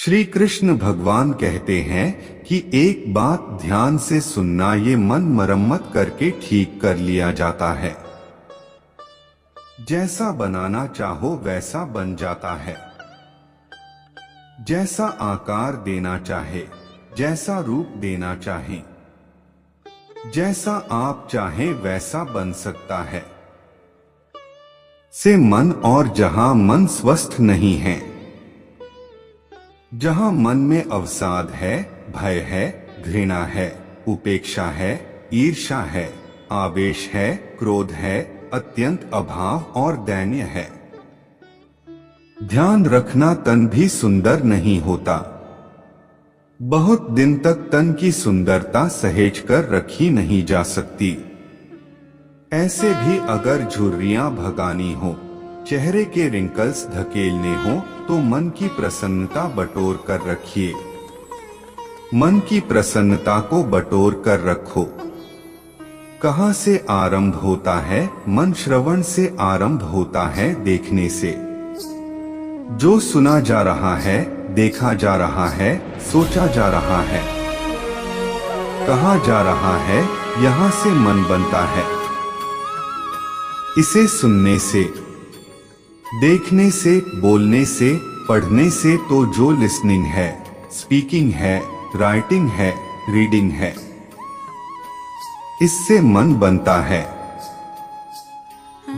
श्री कृष्ण भगवान कहते हैं कि एक बात ध्यान से सुनना, ये मन मरम्मत करके ठीक कर लिया जाता है। जैसा बनाना चाहो वैसा बन जाता है। जैसा आकार देना चाहे, जैसा रूप देना चाहे, जैसा आप चाहें वैसा बन सकता है। से मन, और जहां मन स्वस्थ नहीं है, जहां मन में अवसाद है, भय है, घृणा है, उपेक्षा है, ईर्ष्या है, आवेश है, क्रोध है, अत्यंत अभाव और दैन्य है। ध्यान रखना, तन भी सुंदर नहीं होता। बहुत दिन तक तन की सुंदरता सहेज कर रखी नहीं जा सकती। ऐसे भी अगर झुर्रियां भगानी हो, चेहरे के रिंकल्स धकेलने हो, तो मन की प्रसन्नता बटोर कर रखिए। मन की प्रसन्नता को बटोर कर रखो। कहां से आरंभ होता है? मन श्रवण से आरंभ होता है, देखने से। जो सुना जा रहा है, देखा जा रहा है, सोचा जा रहा है, कहा जा रहा है, यहां से मन बनता है। इसे सुनने से, देखने से, बोलने से, पढ़ने से तो जो लिसनिंग है, स्पीकिंग है, राइटिंग है, रीडिंग है, इससे मन बनता है।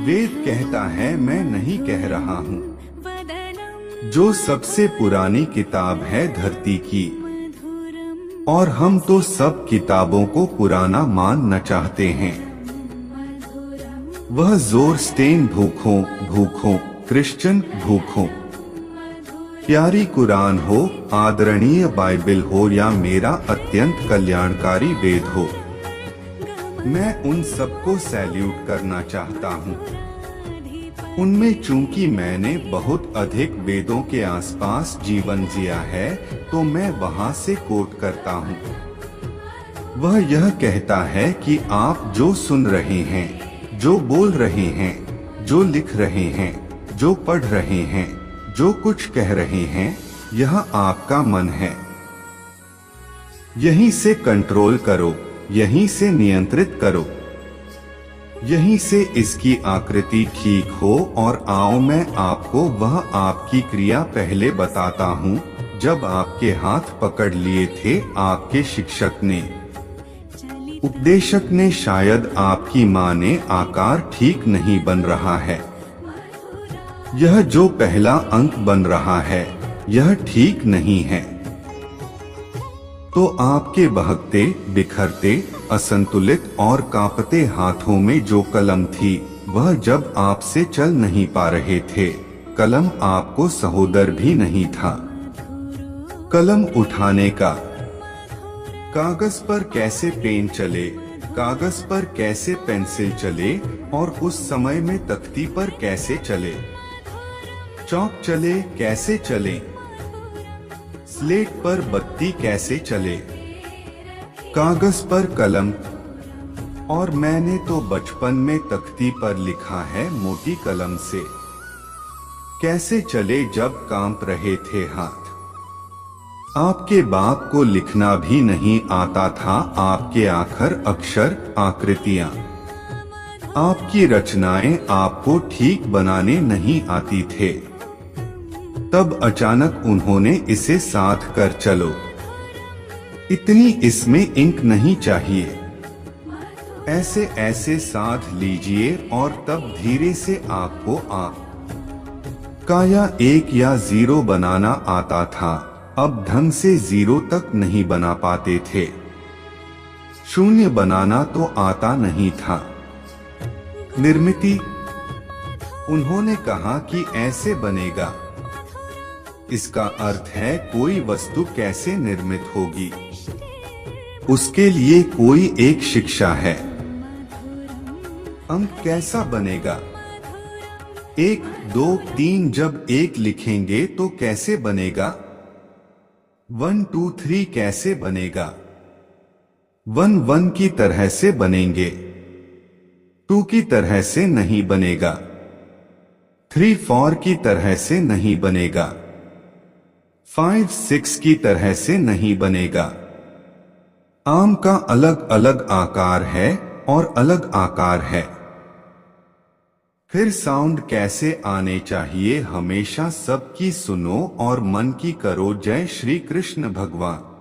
वेद कहता है, मैं नहीं कह रहा हूं, जो सबसे पुरानी किताब है धरती की, और हम तो सब किताबों को पुराना मानना चाहते हैं। वह जोरस्टेन भूखों भूखों, क्रिश्चियन भूखों, प्यारी कुरान हो, आदरणीय बाइबल हो, या मेरा अत्यंत कल्याणकारी वेद हो, मैं उन सबको सैल्यूट करना चाहता हूँ। उनमें चूंकि मैंने बहुत अधिक वेदों के आसपास जीवन जिया है, तो मैं वहां से कोट करता हूँ। वह यह कहता है कि आप जो सुन रहे हैं, जो बोल रहे हैं, जो लिख रहे हैं, जो पढ़ रहे हैं, जो कुछ कह रहे हैं, यह आपका मन है। यहीं से कंट्रोल करो, यहीं से नियंत्रित करो, यहीं से इसकी आकृति ठीक हो। और आओ, मैं आपको वह आपकी क्रिया पहले बताता हूँ, जब आपके हाथ पकड़ लिए थे आपके शिक्षक ने, उपदेशक ने, शायद आपकी माँ ने, आकार ठीक नहीं बन रहा है। यह जो पहला अंक बन रहा है, यह ठीक नहीं है। तो आपके बहकते, बिखरते, असंतुलित और कांपते हाथों में जो कलम थी, वह जब आपसे चल नहीं पा रहे थे, कलम आपको सहोदर भी नहीं था। कलम उठाने का, कागज पर कैसे पेन चले, कागज पर कैसे पेंसिल चले, और उस समय में तख्ती पर कैसे चले, चौक चले, कैसे चले, स्लेट पर बत्ती कैसे चले, कागज पर कलम। और मैंने तो बचपन में तख्ती पर लिखा है मोटी कलम से। कैसे चले जब कांप रहे थे हाथ। आपके बाप को लिखना भी नहीं आता था, आपके आखर, अक्षर, आकृतियां, आपकी रचनाएं आपको ठीक बनाने नहीं आती थे। तब अचानक उन्होंने इसे साध कर चलो, इतनी इसमें इंक नहीं चाहिए, ऐसे ऐसे साध लीजिए, और तब धीरे से आपको आप का या एक या जीरो बनाना आता था। अब ढंग से जीरो तक नहीं बना पाते थे। शून्य बनाना तो आता नहीं था। निर्मिति, उन्होंने कहा कि ऐसे बनेगा। इसका अर्थ है कोई वस्तु कैसे निर्मित होगी, उसके लिए कोई एक शिक्षा है। अंक कैसा बनेगा, 1, 2, 3 जब एक लिखेंगे तो कैसे बनेगा, 1, 2, 3 कैसे बनेगा, 1, 1 की तरह से बनेंगे, 2 की तरह से नहीं बनेगा, 3, 4 की तरह से नहीं बनेगा, 5 6 की तरह से नहीं बनेगा। आम का अलग अलग आकार है और अलग आकार है। फिर साउंड कैसे आने चाहिए, हमेशा सबकी सुनो और मन की करो। जय श्री कृष्ण भगवान।